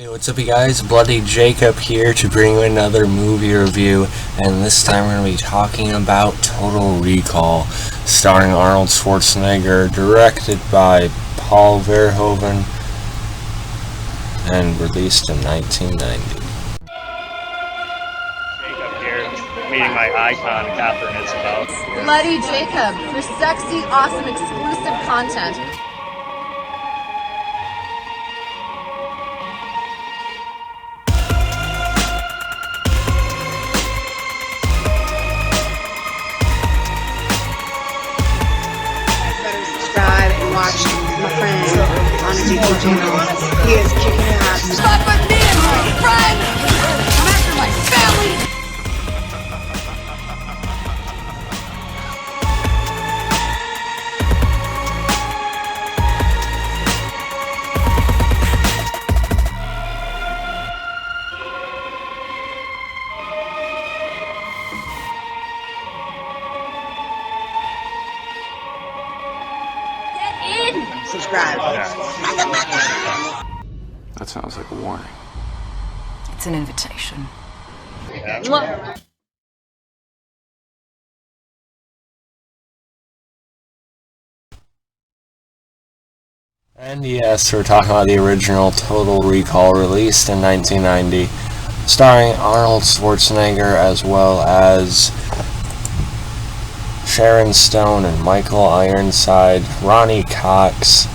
What's up, you guys? Bloody Jacob here to bring you another movie review, and this time we're going to be talking about Total Recall, starring Arnold Schwarzenegger, directed by Paul Verhoeven, and released in 1990. Jacob here, meeting my icon, Catherine Isabel. Bloody Jacob, for sexy, awesome, exclusive content. Subscribe and watch my friend on the YouTube channel. He is kicking ass. Fuck with me and my friends! I'm after my family! Subscribe. That sounds like a warning. It's an invitation. And yes, we're talking about the original Total Recall, released in 1990, starring Arnold Schwarzenegger as well as Sharon Stone and Michael Ironside, Ronnie Cox,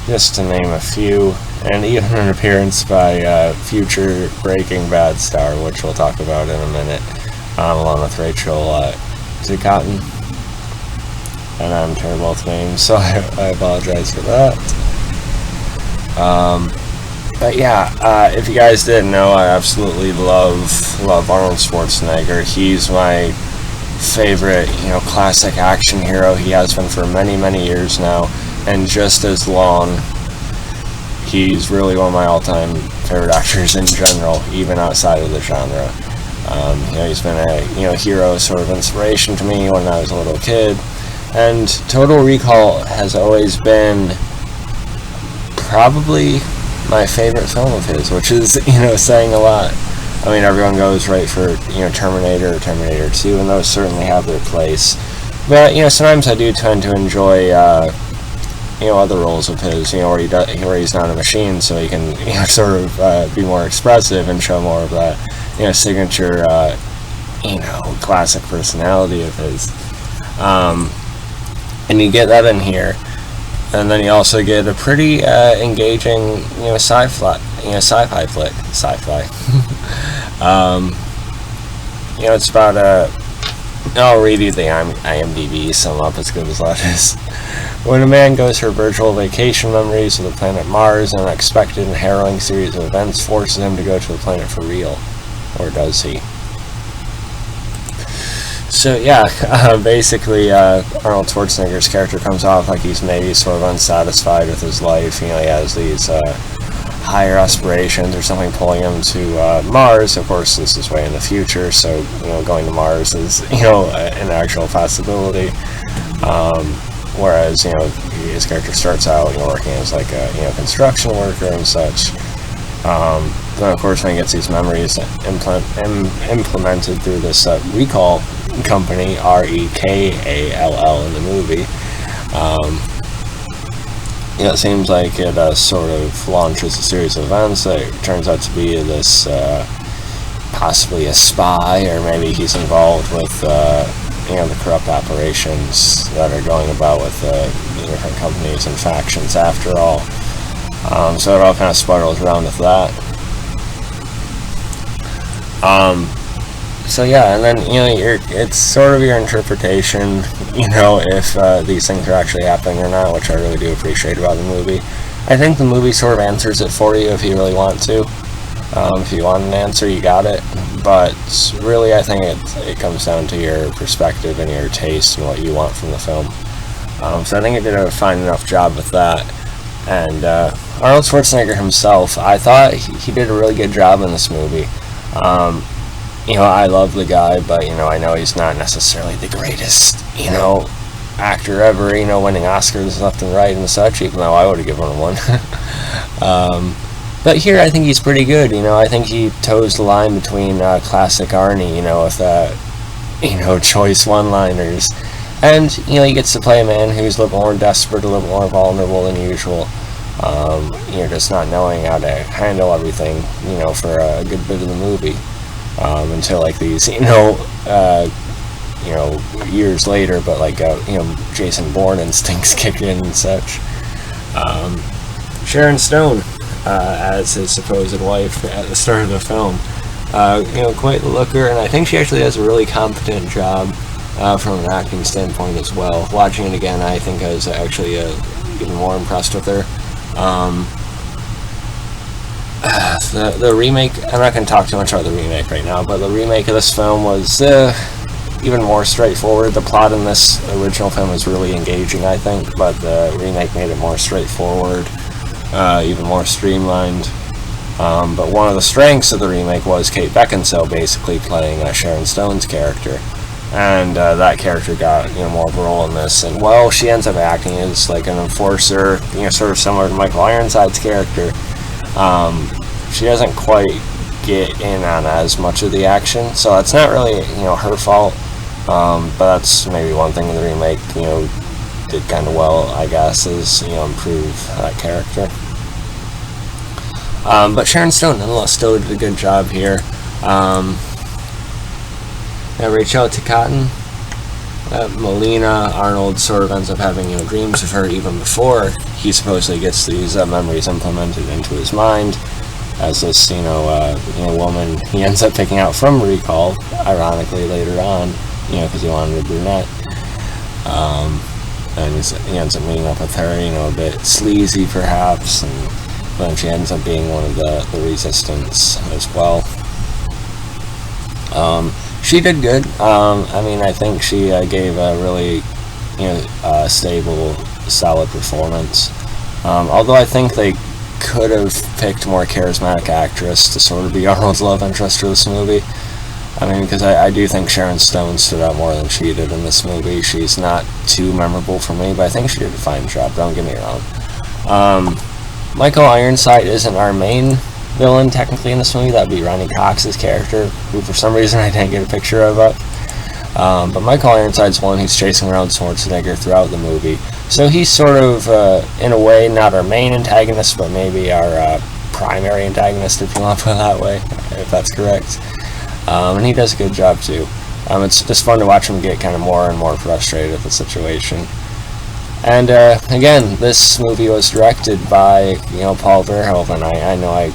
just to name a few, and even an appearance by future Breaking Bad star, which we'll talk about in a minute, along with Rachel Cotton. And I'm terrible with names, so I apologize for that. But yeah, if you guys didn't know, I absolutely love Arnold Schwarzenegger. He's my favorite, classic action hero. He has been for many years now, and just as long. He's really one of my all-time favorite actors in general, even outside of the genre. He's been a hero, sort of inspiration to me when I was a little kid. And Total Recall has always been probably my favorite film of his, which is, saying a lot. I mean, everyone goes right for, Terminator or Terminator 2, and those certainly have their place. But, sometimes I do tend to enjoy, other roles of his, where he's not a machine, so he can, sort of be more expressive and show more of that, signature, classic personality of his. And you get that in here, and then you also get a pretty engaging, sci-fi flick. Sci-fi. It's about I'll read you the IMDb sum up as good as that is. When a man goes for virtual vacation memories of the planet Mars, an unexpected and harrowing series of events forces him to go to the planet for real. Or does he? So yeah, basically Arnold Schwarzenegger's character comes off like he's maybe sort of unsatisfied with his life. He has these higher aspirations or something pulling him to Mars. Of course, this is way in the future, so going to Mars is an actual possibility. Whereas his character starts out working as like a construction worker and such. Then of course when he gets these memories implemented through this recall company, REKALL in the movie, it seems like it sort of launches a series of events that turns out to be this possibly a spy, or maybe he's involved with the corrupt operations that are going about with the different companies and factions after all. So it all kind of spirals around with that. So yeah, and then it's sort of your interpretation, if these things are actually happening or not, which I really do appreciate about the movie. I think the movie sort of answers it for you if you really want to. If you want an answer, you got it. But really, I think it comes down to your perspective and your taste and what you want from the film. So I think it did a fine enough job with that. And Arnold Schwarzenegger himself, I thought he did a really good job in this movie. I love the guy, but, I know he's not necessarily the greatest, actor ever, winning Oscars left and right and such, even though I would have given him one. But here, I think he's pretty good. You know, I think he toes the line between classic Arnie, you know, with choice one-liners, and you know, he gets to play a man who's a little more desperate, a little more vulnerable than usual. You know, just not knowing how to handle everything, you know, for a good bit of the movie, until like these, years later, but like, Jason Bourne instincts kick in and such. Sharon Stone, as his supposed wife at the start of the film, quite the looker, and I think she actually does a really competent job, from an acting standpoint as well. Watching it again, I think I was actually even more impressed with her. The remake, I'm not going to talk too much about the remake right now, but the remake of this film was even more straightforward. The plot in this original film was really engaging, I think, but the remake made it more straightforward, even more streamlined. But one of the strengths of the remake was Kate Beckinsale basically playing Sharon Stone's character, and that character got more of a role in this. And well, she ends up acting as like an enforcer, sort of similar to Michael Ironside's character. She doesn't quite get in on as much of the action, so it's not really her fault. But that's maybe one thing in the remake did kind of well, I guess, is improve that character. But Sharon Stone nonetheless still did a good job here. Rachel Ticotin, Melina, Arnold sort of ends up having dreams of her even before he supposedly gets these memories implemented into his mind as this woman he ends up picking out from Recall, ironically later on, because he wanted a brunette. And he ends up meeting up with her, a bit sleazy perhaps, and then she ends up being one of the resistance as well. She did good. I think she gave a really, stable, solid performance. Although I think they could have picked a more charismatic actress to sort of be Arnold's love interest for this movie. Because I do think Sharon Stone stood out more than she did in this movie. She's not too memorable for me, but I think she did a fine job, don't get me wrong. Michael Ironside isn't our main villain technically in this movie. That'd be Ronnie Cox's character, who for some reason I didn't get a picture of up. But Michael Ironside's one who's chasing around Schwarzenegger throughout the movie. So he's sort of, in a way, not our main antagonist, but maybe our primary antagonist, if you want to put it that way, if that's correct. And he does a good job too. It's just fun to watch him get kind of more and more frustrated with the situation. And again, this movie was directed by Paul Verhoeven. I know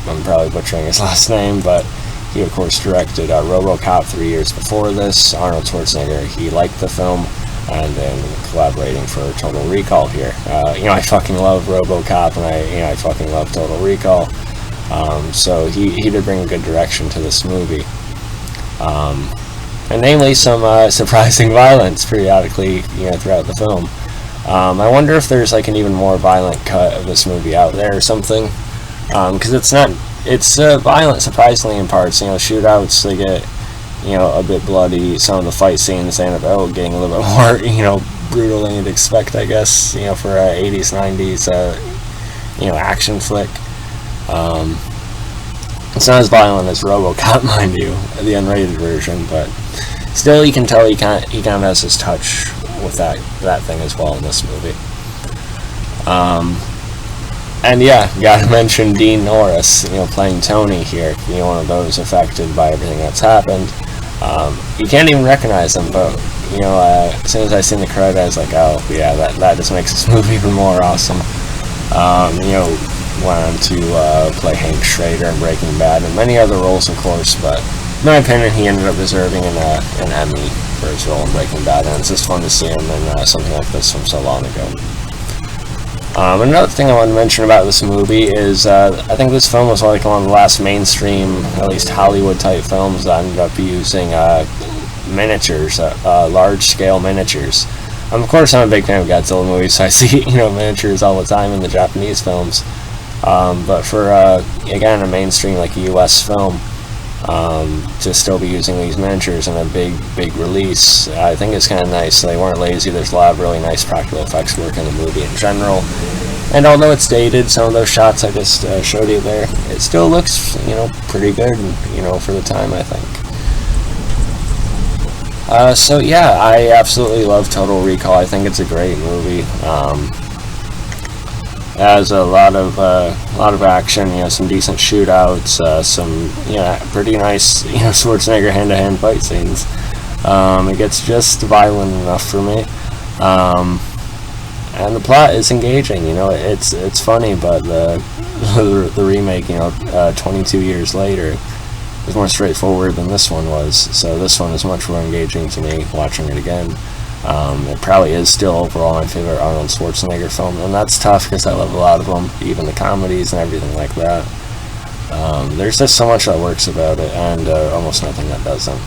I'm probably butchering his last name, but he of course directed RoboCop 3 years before this. Arnold Schwarzenegger, he liked the film, and then collaborating for Total Recall here. I fucking love RoboCop, and I fucking love Total Recall. So he did bring a good direction to this movie. And namely some surprising violence periodically throughout the film. I wonder if there's like an even more violent cut of this movie out there or something, because it's violent surprisingly in parts. Shootouts, they get a bit bloody. Some of the fight scenes they end up getting a little bit more brutal than you'd expect, I guess, for a 80s 90s action flick. It's not as violent as RoboCop, mind you, the unrated version, but still you can tell he kind of has his touch with that thing as well in this movie. And yeah, gotta mention Dean Norris, playing Tony here, one of those affected by everything that's happened. You can't even recognize him, but as soon as I seen the credit, I was like, oh yeah, that just makes this movie even more awesome. Went on to play Hank Schrader in Breaking Bad and many other roles, of course, but in my opinion, he ended up deserving an Emmy for his role in Breaking Bad, and it's just fun to see him in something like this from so long ago. Another thing I want to mention about this movie is I think this film was like one of the last mainstream, at least Hollywood-type films that ended up using miniatures, large-scale miniatures. Of course, I'm a big fan of Godzilla movies, so I see miniatures all the time in the Japanese films. But for again a mainstream like U.S. film, to still be using these miniatures in a big release, I think it's kind of nice. They weren't lazy. There's a lot of really nice practical effects work in the movie in general, And although it's dated, some of those shots I just showed you there, it still looks, pretty good, for the time, I think. So yeah, I absolutely love Total Recall. I think it's a great movie. It has a lot of action, some decent shootouts, some pretty nice Schwarzenegger hand-to-hand fight scenes. It gets just violent enough for me, and the plot is engaging. It's funny, but the remake, 22 years later, is more straightforward than this one was. So this one is much more engaging to me watching it again. It probably is still overall my favorite Arnold Schwarzenegger film, and that's tough because I love a lot of them, even the comedies and everything like that. There's just so much that works about it, and almost nothing that doesn't,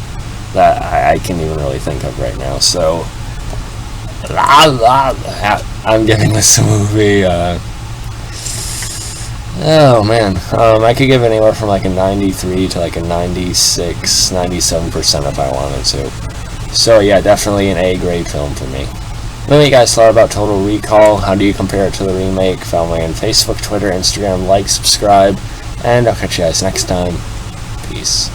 that I can't even really think of right now. So, I'm giving this movie, oh man, I could give it anywhere from like a 93 to like a 96, 97% if I wanted to. So yeah, definitely an A-grade film for me. What do you guys thought about Total Recall? How do you compare it to the remake? Follow me on Facebook, Twitter, Instagram, like, subscribe, and I'll catch you guys next time. Peace.